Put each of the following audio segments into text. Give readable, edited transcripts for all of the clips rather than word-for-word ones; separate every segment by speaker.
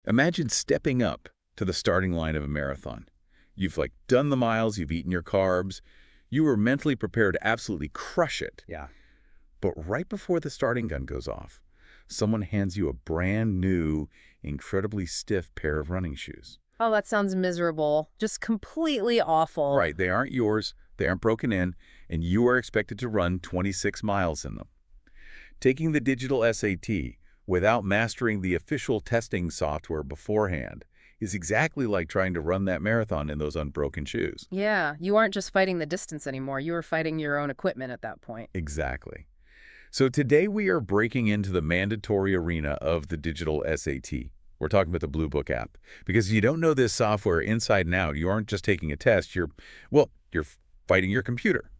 Speaker 1: Imagine stepping up to the starting line of a marathon. You've done the miles, you've eaten your carbs, you were mentally prepared to absolutely crush it.
Speaker 2: Yeah.
Speaker 1: But right before the starting gun goes off, someone hands you a brand new, incredibly stiff pair of running shoes.
Speaker 3: Oh, that sounds miserable. Just completely awful.
Speaker 1: Right, they aren't yours, they aren't broken in, and you are expected to run 26 miles in them. Taking the digital SAT without mastering the official testing software beforehand is exactly like trying to run that marathon in those unbroken shoes.
Speaker 3: Yeah, you aren't just fighting the distance anymore. You are fighting your own equipment at that point.
Speaker 1: Exactly. So today we are breaking into the mandatory arena of the digital SAT. We're talking about the Bluebook app. Because if you don't know this software inside and out, you aren't just taking a test, you're fighting your computer.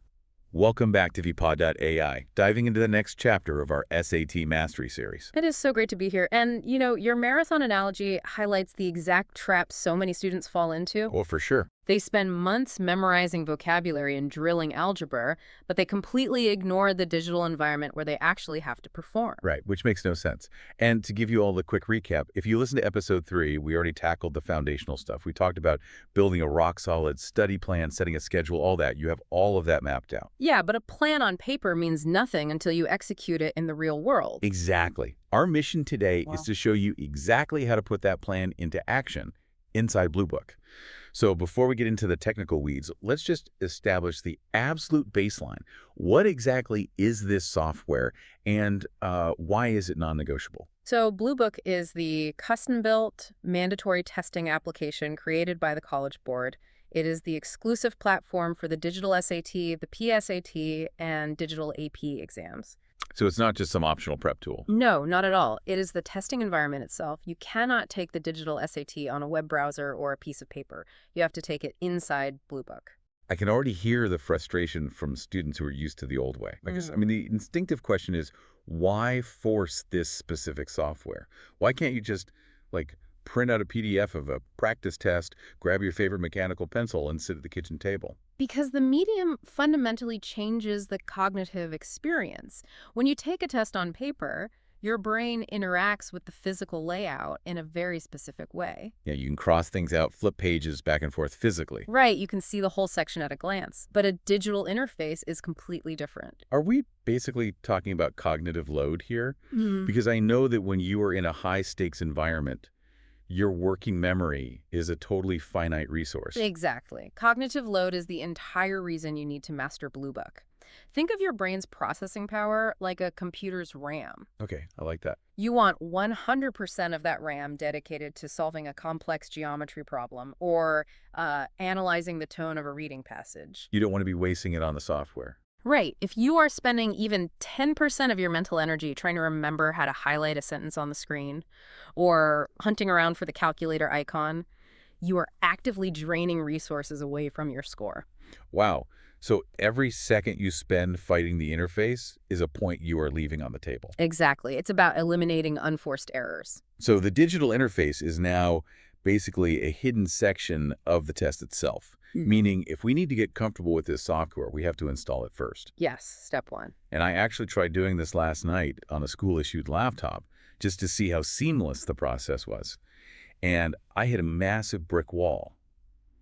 Speaker 1: Welcome back to vpod.ai, diving into the next chapter of our SAT Mastery series.
Speaker 3: It is so great to be here. And, your marathon analogy highlights the exact trap so many students fall into.
Speaker 1: Oh, for sure.
Speaker 3: They spend months memorizing vocabulary and drilling algebra, but they completely ignore the digital environment where they actually have to perform.
Speaker 1: Right, which makes no sense. And to give you all the quick recap, if you listen to episode 3, we already tackled the foundational stuff. We talked about building a rock-solid study plan, setting a schedule, all that. You have all of that mapped out.
Speaker 3: Yeah, but a plan on paper means nothing until you execute it in the real world.
Speaker 1: Exactly. Our mission today is to show you exactly how to put that plan into action inside Bluebook. So before we get into the technical weeds, let's just establish the absolute baseline. What exactly is this software, and why is it non-negotiable?
Speaker 3: So Bluebook is the custom-built mandatory testing application created by the College Board. It is the exclusive platform for the digital SAT, the PSAT, and digital AP exams.
Speaker 1: So it's not just some optional prep tool.
Speaker 3: No, not at all. It is the testing environment itself. You cannot take the digital SAT on a web browser or a piece of paper. You have to take it inside Bluebook.
Speaker 1: I can already hear the frustration from students who are used to the old way. The instinctive question is, why force this specific software? Why can't you just, print out a PDF of a practice test, grab your favorite mechanical pencil, and sit at the kitchen table?
Speaker 3: Because the medium fundamentally changes the cognitive experience. When you take a test on paper, your brain interacts with the physical layout in a very specific way.
Speaker 1: Yeah, you can cross things out, flip pages back and forth physically.
Speaker 3: Right, you can see the whole section at a glance. But a digital interface is completely different.
Speaker 1: Are we basically talking about cognitive load here? Because I know that when you are in a high-stakes environment, your working memory is a totally finite resource.
Speaker 3: Exactly. Cognitive load is the entire reason you need to master Bluebook. Think of your brain's processing power like a computer's RAM.
Speaker 1: Okay, I like that.
Speaker 3: You want 100% of that RAM dedicated to solving a complex geometry problem or analyzing the tone of a reading passage.
Speaker 1: You don't want to be wasting it on the software.
Speaker 3: Right. If you are spending even 10% of your mental energy trying to remember how to highlight a sentence on the screen or hunting around for the calculator icon, you are actively draining resources away from your score.
Speaker 1: Wow. So every second you spend fighting the interface is a point you are leaving on the table.
Speaker 3: Exactly. It's about eliminating unforced errors.
Speaker 1: So the digital interface is now basically a hidden section of the test itself. Meaning, if we need to get comfortable with this software, we have to install it first.
Speaker 3: Yes, step one.
Speaker 1: And I actually tried doing this last night on a school-issued laptop just to see how seamless the process was. And I hit a massive brick wall.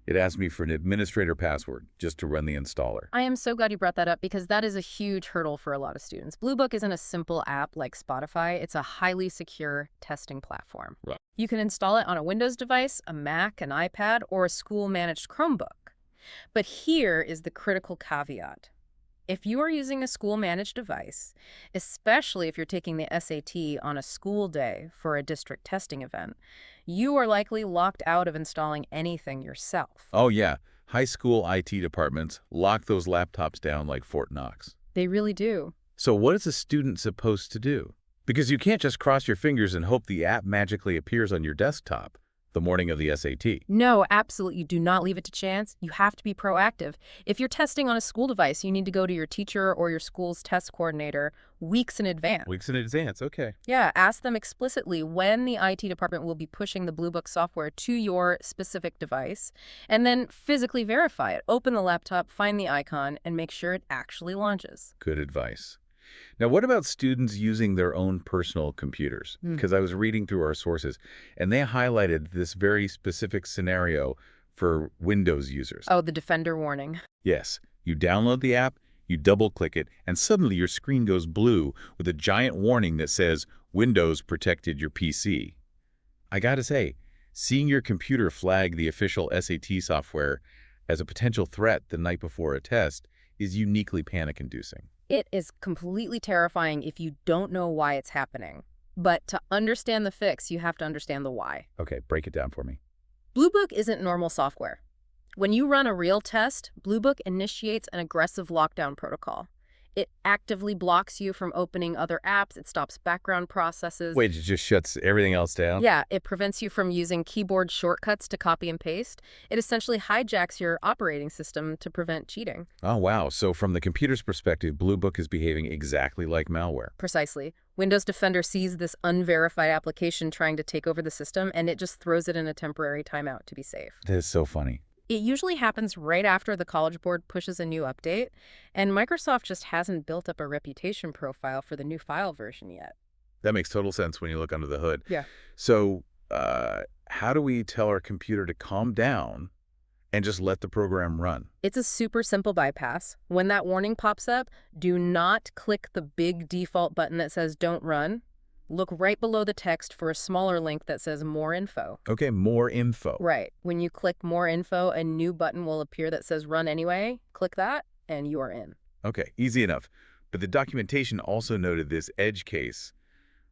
Speaker 1: It asked me for an administrator password just to run the installer.
Speaker 3: I am so glad you brought that up because that is a huge hurdle for a lot of students. Bluebook isn't a simple app like Spotify. It's a highly secure testing platform.
Speaker 1: Right.
Speaker 3: You can install it on a Windows device, a Mac, an iPad, or a school-managed Chromebook. But here is the critical caveat. If you are using a school-managed device, especially if you're taking the SAT on a school day for a district testing event, you are likely locked out of installing anything yourself.
Speaker 1: Oh, yeah. High school IT departments lock those laptops down like Fort Knox.
Speaker 3: They really do.
Speaker 1: So what is a student supposed to do? Because you can't just cross your fingers and hope the app magically appears on your desktop the morning of the SAT.
Speaker 3: No, absolutely. Do not leave it to chance. You have to be proactive. If you're testing on a school device, you need to go to your teacher or your school's test coordinator weeks in advance.
Speaker 1: Weeks in advance, okay.
Speaker 3: Yeah, ask them explicitly when the IT department will be pushing the Bluebook software to your specific device, and then physically verify it. Open the laptop, find the icon, and make sure it actually launches.
Speaker 1: Good advice. Now, what about students using their own personal computers?
Speaker 3: Hmm.
Speaker 1: Because I was reading through our sources, and they highlighted this very specific scenario for Windows users.
Speaker 3: Oh, the Defender warning.
Speaker 1: Yes, you download the app, you double-click it, and suddenly your screen goes blue with a giant warning that says, Windows protected your PC. I gotta say, seeing your computer flag the official SAT software as a potential threat the night before a test is uniquely panic-inducing.
Speaker 3: It is completely terrifying if you don't know why it's happening. But to understand the fix, you have to understand the why.
Speaker 1: Okay, break it down for me.
Speaker 3: Bluebook isn't normal software. When you run a real test, Bluebook initiates an aggressive lockdown protocol. It actively blocks you from opening other apps. It stops background processes.
Speaker 1: Wait, it just shuts everything else down?
Speaker 3: Yeah, it prevents you from using keyboard shortcuts to copy and paste. It essentially hijacks your operating system to prevent cheating.
Speaker 1: Oh, wow. So from the computer's perspective, Bluebook is behaving exactly like malware.
Speaker 3: Precisely. Windows Defender sees this unverified application trying to take over the system, and it just throws it in a temporary timeout to be safe.
Speaker 1: That is so funny.
Speaker 3: It usually happens right after the College Board pushes a new update, and Microsoft just hasn't built up a reputation profile for the new file version yet.
Speaker 1: That makes total sense when you look under the hood.
Speaker 3: Yeah.
Speaker 1: So how do we tell our computer to calm down and just let the program run?
Speaker 3: It's a super simple bypass. When that warning pops up, do not click the big default button that says "Don't run." Look right below the text for a smaller link that says "More info."
Speaker 1: Okay, more info.
Speaker 3: Right. When you click "More info," a new button will appear that says "Run anyway." Click that, and you are in.
Speaker 1: Okay, easy enough. But the documentation also noted this edge case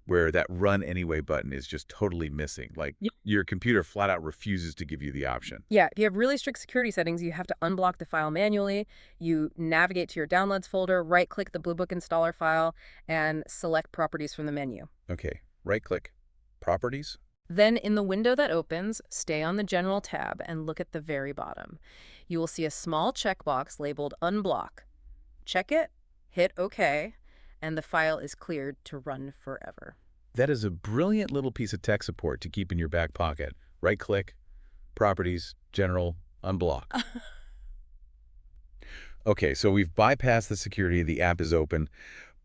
Speaker 1: where that run anyway button is just totally missing. Like
Speaker 3: Yep.
Speaker 1: your computer flat out refuses to give you the option.
Speaker 3: Yeah, if you have really strict security settings, you have to unblock the file manually. You navigate to your downloads folder, right-click the Bluebook installer file, and select Properties from the menu.
Speaker 1: Okay, right-click, Properties.
Speaker 3: Then in the window that opens, stay on the General tab and look at the very bottom. You will see a small checkbox labeled Unblock. Check it, hit OK, and the file is cleared to run forever.
Speaker 1: That is a brilliant little piece of tech support to keep in your back pocket. Right-click, Properties, General, Unblock. Okay, so we've bypassed the security, the app is open,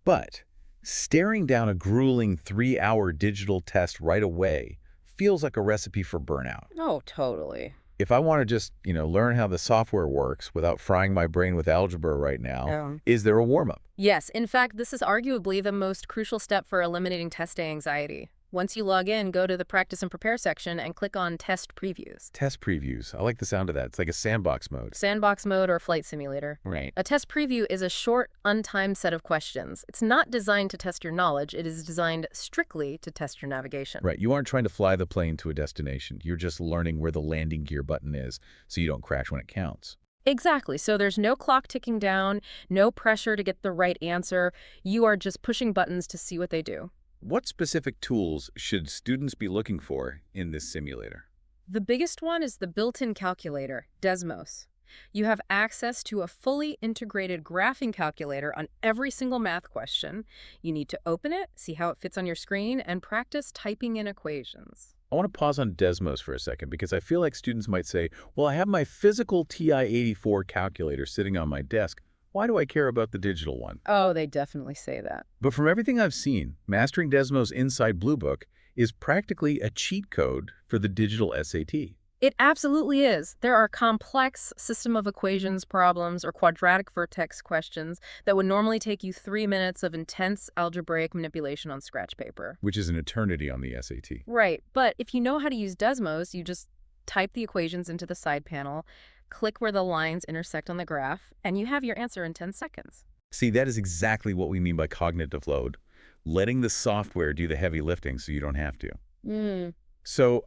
Speaker 1: but staring down a grueling 3-hour digital test right away feels like a recipe for burnout.
Speaker 3: Oh, totally.
Speaker 1: If I want to just, learn how the software works without frying my brain with algebra right now, is there a warm-up?
Speaker 3: Yes, in fact, this is arguably the most crucial step for eliminating test day anxiety. Once you log in, go to the Practice and Prepare section and click on Test Previews.
Speaker 1: Test previews. I like the sound of that. It's like a sandbox mode.
Speaker 3: Sandbox mode or flight simulator.
Speaker 1: Right.
Speaker 3: A test preview is a short, untimed set of questions. It's not designed to test your knowledge. It is designed strictly to test your navigation.
Speaker 1: Right. You aren't trying to fly the plane to a destination. You're just learning where the landing gear button is so you don't crash when it counts.
Speaker 3: Exactly. So there's no clock ticking down, no pressure to get the right answer. You are just pushing buttons to see what they do.
Speaker 1: What specific tools should students be looking for in this simulator?
Speaker 3: The biggest one is the built-in calculator, Desmos. You have access to a fully integrated graphing calculator on every single math question. You need to open it, see how it fits on your screen, and practice typing in equations.
Speaker 1: I want to pause on Desmos for a second because I feel like students might say, well, I have my physical TI-84 calculator sitting on my desk. Why do I care about the digital one?
Speaker 3: Oh, they definitely say that.
Speaker 1: But from everything I've seen, mastering Desmos inside Bluebook is practically a cheat code for the digital SAT.
Speaker 3: It absolutely is. There are complex system of equations problems or quadratic vertex questions that would normally take you 3 minutes of intense algebraic manipulation on scratch paper.
Speaker 1: Which is an eternity on the SAT.
Speaker 3: Right, but if you know how to use Desmos, you just type the equations into the side panel, click where the lines intersect on the graph, and you have your answer in 10 seconds.
Speaker 1: See, that is exactly what we mean by cognitive load. Letting the software do the heavy lifting so you don't have to. So,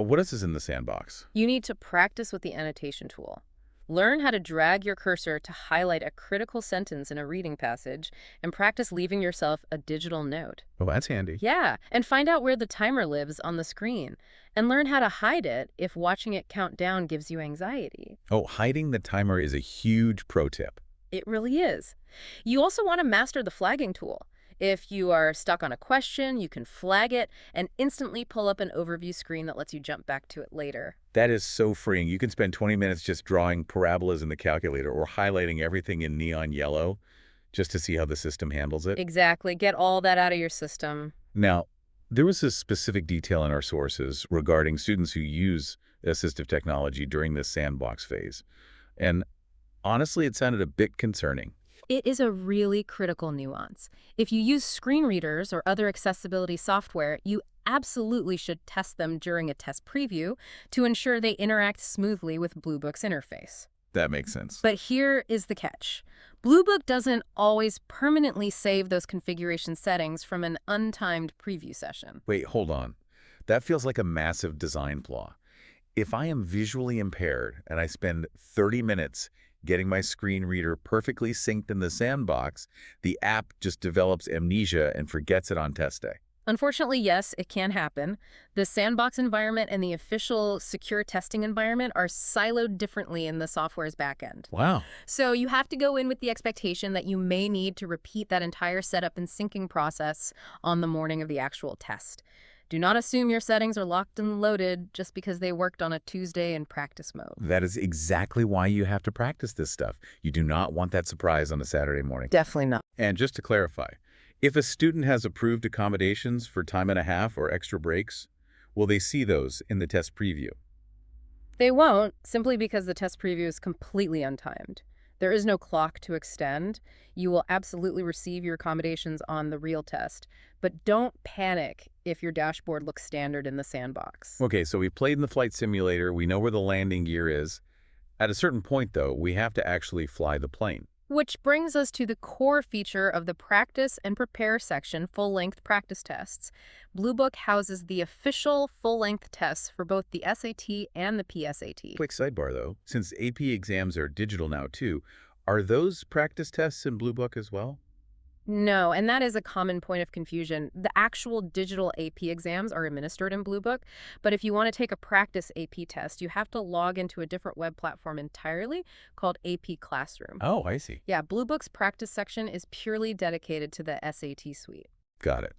Speaker 1: what else is in the sandbox?
Speaker 3: You need to practice with the annotation tool. Learn how to drag your cursor to highlight a critical sentence in a reading passage and practice leaving yourself a digital note.
Speaker 1: Oh, that's handy.
Speaker 3: Yeah, and find out where the timer lives on the screen and learn how to hide it if watching it count down gives you anxiety.
Speaker 1: Oh, hiding the timer is a huge pro tip.
Speaker 3: It really is. You also want to master the flagging tool. If you are stuck on a question, you can flag it and instantly pull up an overview screen that lets you jump back to it later.
Speaker 1: That is so freeing. You can spend 20 minutes just drawing parabolas in the calculator or highlighting everything in neon yellow. just to see how the system handles it?
Speaker 3: Exactly. Get all that out of your system.
Speaker 1: Now, there was a specific detail in our sources regarding students who use assistive technology during this sandbox phase. And honestly, it sounded a bit concerning.
Speaker 3: It is a really critical nuance. If you use screen readers or other accessibility software, you absolutely should test them during a test preview to ensure they interact smoothly with Bluebook's interface.
Speaker 1: That makes sense.
Speaker 3: But here is the catch. Bluebook doesn't always permanently save those configuration settings from an untimed preview session.
Speaker 1: Wait, hold on. That feels like a massive design flaw. If I am visually impaired and I spend 30 minutes getting my screen reader perfectly synced in the sandbox, the app just develops amnesia and forgets it on test day.
Speaker 3: Unfortunately, yes, it can happen. The sandbox environment and the official secure testing environment are siloed differently in the software's backend.
Speaker 1: Wow.
Speaker 3: So you have to go in with the expectation that you may need to repeat that entire setup and syncing process on the morning of the actual test. Do not assume your settings are locked and loaded just because they worked on a Tuesday in practice mode.
Speaker 1: That is exactly why you have to practice this stuff. You do not want that surprise on a Saturday morning.
Speaker 3: Definitely not.
Speaker 1: And just to clarify, if a student has approved accommodations for time and a half or extra breaks, will they see those in the test preview?
Speaker 3: They won't, simply because the test preview is completely untimed. There is no clock to extend. You will absolutely receive your accommodations on the real test, but don't panic if your dashboard looks standard in the sandbox.
Speaker 1: Okay, so we played in the flight simulator. We know where the landing gear is. At a certain point, though, we have to actually fly the plane.
Speaker 3: Which brings us to the core feature of the Practice and Prepare section, full-length practice tests. Bluebook houses the official full-length tests for both the SAT and the PSAT.
Speaker 1: Quick sidebar, though. Since AP exams are digital now, too, are those practice tests in Bluebook as well?
Speaker 3: No, and that is a common point of confusion. The actual digital AP exams are administered in Bluebook, but if you want to take a practice AP test, you have to log into a different web platform entirely called AP Classroom.
Speaker 1: Oh, I see.
Speaker 3: Yeah, Bluebook's practice section is purely dedicated to the SAT suite.
Speaker 1: Got it.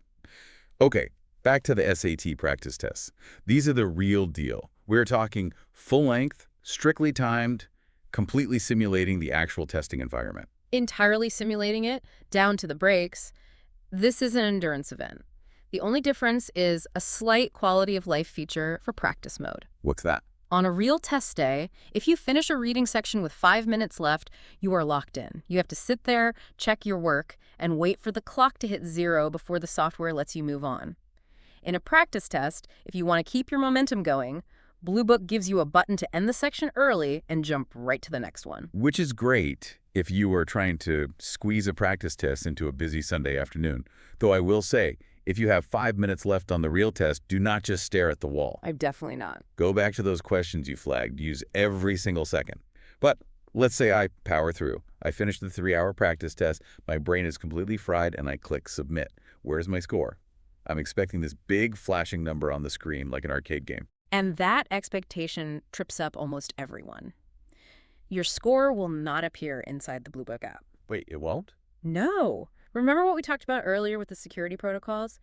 Speaker 1: Okay, back to the SAT practice tests. These are the real deal. We're talking full length, strictly timed, completely simulating the actual testing environment.
Speaker 3: Entirely simulating it, down to the breaks. This is an endurance event. The only difference is a slight quality of life feature for practice mode.
Speaker 1: What's that?
Speaker 3: On a real test day, if you finish a reading section with 5 minutes left, you are locked in. You have to sit there, check your work, and wait for the clock to hit 0 before the software lets you move on. In a practice test, if you want to keep your momentum going, Bluebook gives you a button to end the section early and jump right to the next one.
Speaker 1: Which is great if you were trying to squeeze a practice test into a busy Sunday afternoon. Though I will say, if you have 5 minutes left on the real test, do not just stare at the wall.
Speaker 3: I'm definitely not.
Speaker 1: Go back to those questions you flagged. Use every single second. But let's say I power through. I finished the 3-hour practice test. My brain is completely fried, and I click submit. Where's my score? I'm expecting this big flashing number on the screen like an arcade game.
Speaker 3: And that expectation trips up almost everyone. Your score will not appear inside the Bluebook app.
Speaker 1: Wait, it won't?
Speaker 3: No. Remember what we talked about earlier with the security protocols?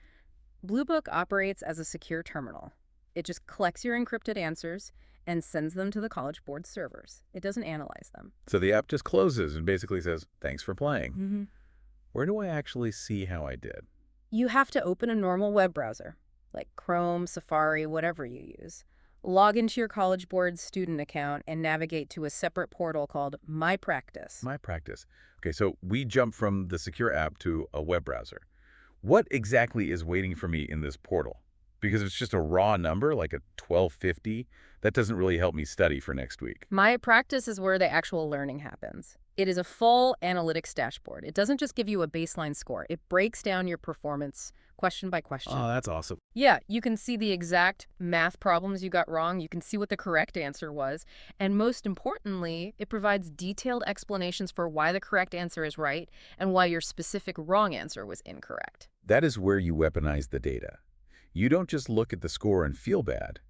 Speaker 3: Bluebook operates as a secure terminal. It just collects your encrypted answers and sends them to the College Board servers. It doesn't analyze them.
Speaker 1: So the app just closes and basically says, thanks for playing.
Speaker 3: Mm-hmm.
Speaker 1: Where do I actually see how I did?
Speaker 3: You have to open a normal web browser, like Chrome, Safari, whatever you use. Log into your College Board student account and navigate to a separate portal called My Practice.
Speaker 1: My Practice. Okay, so we jump from the secure app to a web browser. What exactly is waiting for me in this portal? Because if it's just a raw number, like a 1250, that doesn't really help me study for next week.
Speaker 3: My Practice is where the actual learning happens. It is a full analytics dashboard. It doesn't just give you a baseline score. It breaks down your performance question by question.
Speaker 1: Oh, that's awesome.
Speaker 3: Yeah, you can see the exact math problems you got wrong. You can see what the correct answer was. And most importantly, it provides detailed explanations for why the correct answer is right and why your specific wrong answer was incorrect.
Speaker 1: That is where you weaponize the data. You don't just look at the score and feel bad.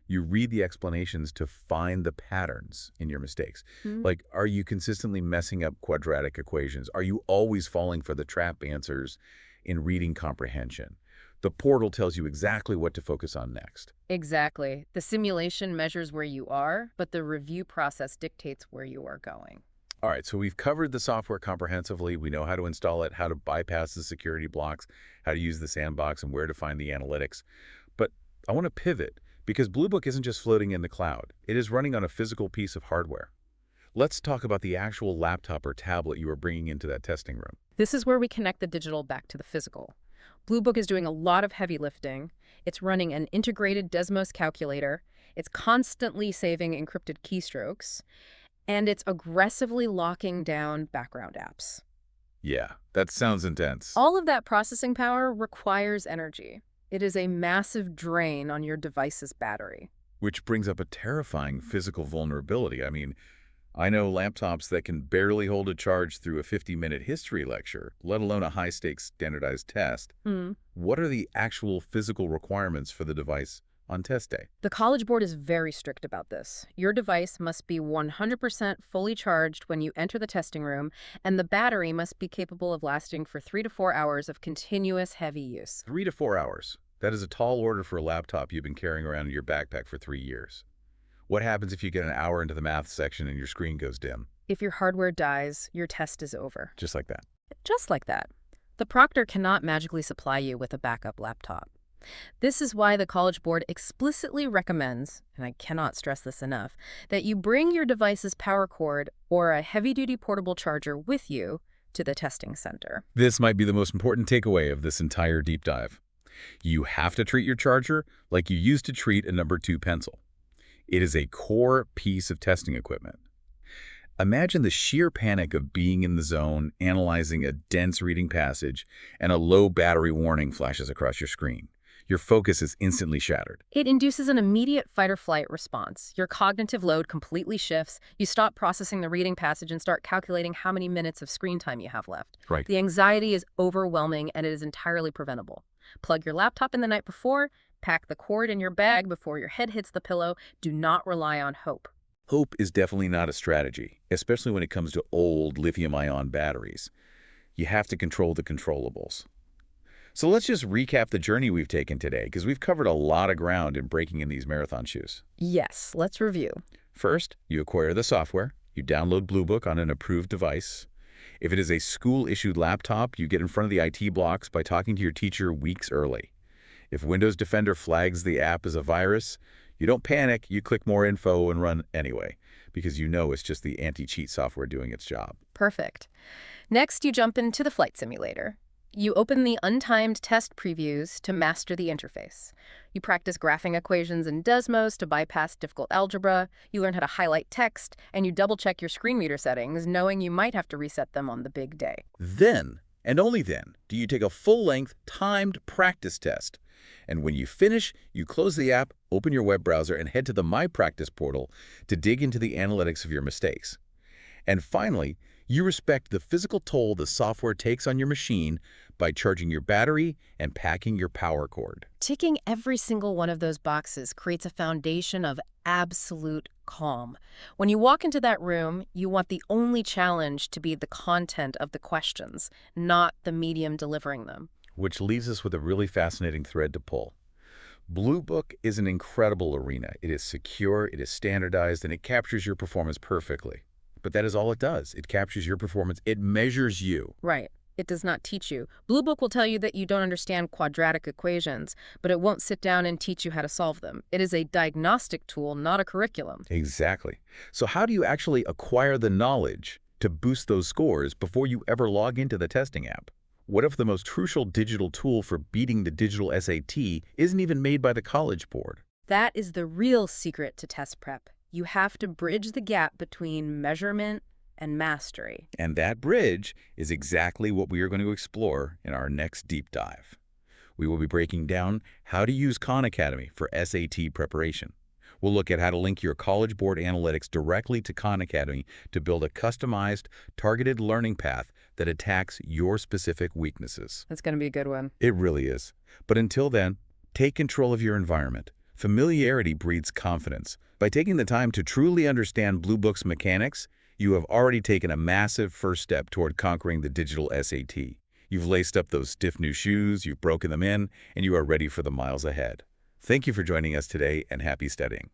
Speaker 1: You read the explanations to find the patterns in your mistakes. Like, are you consistently messing up quadratic equations? Are you always falling for the trap answers in reading comprehension? The portal tells you exactly what to focus on next.
Speaker 3: Exactly. The simulation measures where you are, but the review process dictates where you are going.
Speaker 1: All right, so we've covered the software comprehensively. We know how to install it, how to bypass the security blocks, how to use the sandbox, and where to find the analytics. But I want to pivot because Bluebook isn't just floating in the cloud. It is running on a physical piece of hardware. Let's talk about the actual laptop or tablet you are bringing into that testing room.
Speaker 3: This is where we connect the digital back to the physical. Bluebook is doing a lot of heavy lifting. It's running an integrated Desmos calculator. It's constantly saving encrypted keystrokes. And it's aggressively locking down background apps.
Speaker 1: Yeah, that sounds intense.
Speaker 3: All of that processing power requires energy. It is a massive drain on your device's battery.
Speaker 1: Which brings up a terrifying physical vulnerability. I mean, I know laptops that can barely hold a charge through a 50-minute history lecture, let alone a high-stakes standardized test. What are the actual physical requirements for the device on test day?
Speaker 3: The College Board is very strict about this. Your device must be 100% fully charged when you enter the testing room, and the battery must be capable of lasting for 3 to 4 hours of continuous heavy use.
Speaker 1: 3 to 4 hours. That is a tall order for a laptop you've been carrying around in your backpack for 3 years. What happens if you get an hour into the math section and your screen goes dim?
Speaker 3: If your hardware dies, your test is over.
Speaker 1: Just like that.
Speaker 3: Just like that. The proctor cannot magically supply you with a backup laptop. This is why the College Board explicitly recommends, and I cannot stress this enough, that you bring your device's power cord or a heavy-duty portable charger with you to the testing center.
Speaker 1: This might be the most important takeaway of this entire deep dive. You have to treat your charger like you used to treat a number 2 pencil. It is a core piece of testing equipment. Imagine the sheer panic of being in the zone, analyzing a dense reading passage, and a low battery warning flashes across your screen. Your focus is instantly shattered.
Speaker 3: It induces an immediate fight-or-flight response. Your cognitive load completely shifts. You stop processing the reading passage and start calculating how many minutes of screen time you have left.
Speaker 1: Right.
Speaker 3: The anxiety is overwhelming, and it is entirely preventable. Plug your laptop in the night before. Pack the cord in your bag before your head hits the pillow. Do not rely on hope.
Speaker 1: Hope is definitely not a strategy, especially when it comes to old lithium-ion batteries. You have to control the controllables. So let's just recap the journey we've taken today, because we've covered a lot of ground in breaking in these marathon shoes.
Speaker 3: Yes, let's review.
Speaker 1: First, you acquire the software. You download Bluebook on an approved device. If it is a school-issued laptop, you get in front of the IT blocks by talking to your teacher weeks early. If Windows Defender flags the app as a virus, you don't panic, you click more info and run anyway, because you know it's just the anti-cheat software doing its job.
Speaker 3: Perfect. Next, you jump into the flight simulator. You open the untimed test previews to master the interface. You practice graphing equations in Desmos to bypass difficult algebra. You learn how to highlight text, and you double-check your screen reader settings, knowing you might have to reset them on the big day.
Speaker 1: Then, and only then, do you take a full-length, timed practice test. And when you finish, you close the app, open your web browser, and head to the My Practice portal to dig into the analytics of your mistakes. And finally, you respect the physical toll the software takes on your machine by charging your battery and packing your power cord.
Speaker 3: Ticking every single one of those boxes creates a foundation of absolute calm. When you walk into that room, you want the only challenge to be the content of the questions, not the medium delivering them.
Speaker 1: Which leaves us with a really fascinating thread to pull. Bluebook is an incredible arena. It is secure, it is standardized, and it captures your performance perfectly. But that is all it does. It captures your performance. It measures you.
Speaker 3: Right. It does not teach you. Bluebook will tell you that you don't understand quadratic equations, but it won't sit down and teach you how to solve them. It is a diagnostic tool, not a curriculum.
Speaker 1: Exactly. So how do you actually acquire the knowledge to boost those scores before you ever log into the testing app? What if the most crucial digital tool for beating the digital SAT isn't even made by the College Board?
Speaker 3: That is the real secret to test prep. You have to bridge the gap between measurement and mastery.
Speaker 1: And that bridge is exactly what we are going to explore in our next deep dive. We will be breaking down how to use Khan Academy for SAT preparation. We'll look at how to link your College Board analytics directly to Khan Academy to build a customized, targeted learning path that attacks your specific weaknesses.
Speaker 3: That's going to be a good one.
Speaker 1: It really is. But until then, take control of your environment. Familiarity breeds confidence. By taking the time to truly understand Bluebook's mechanics, you have already taken a massive first step toward conquering the digital SAT. You've laced up those stiff new shoes, you've broken them in, and you are ready for the miles ahead. Thank you for joining us today, and happy studying.